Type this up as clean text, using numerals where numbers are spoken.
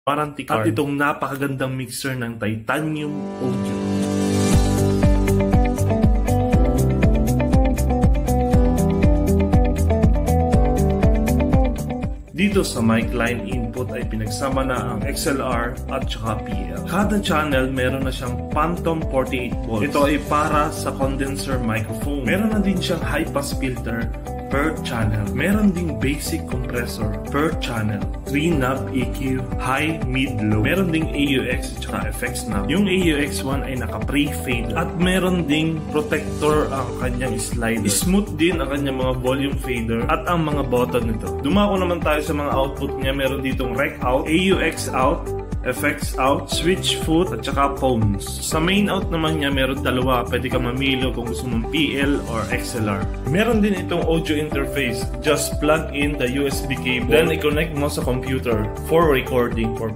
warranty card. At itong napakagandang mixer ng Titanium Audio. Dito sa mic line input ay pinagsama na ang XLR at saka PL. Kada channel meron na siyang Phantom 48 volts. Ito ay para sa condenser microphone. Meron na din siyang high pass filter per channel. Meron ding basic compressor per channel. 3-knob EQ, high, mid, low. Meron ding AUX at saka FX knob. Yung AUX1 ay naka-pre-fade at meron ding protector ang kanyang slider. Smooth din ang kanyang mga volume fader at ang mga button nito. Dumako naman tayo sa mga output niya. Meron ditong rec out, AUX out, FX out, switch foot at saka phones. Sa main out naman niya meron dalawa. Pwede ka mamili kung gusto mong PL or XLR. Meron din itong audio interface. Just plug in the USB cable, then i-connect mo sa computer for recording purposes.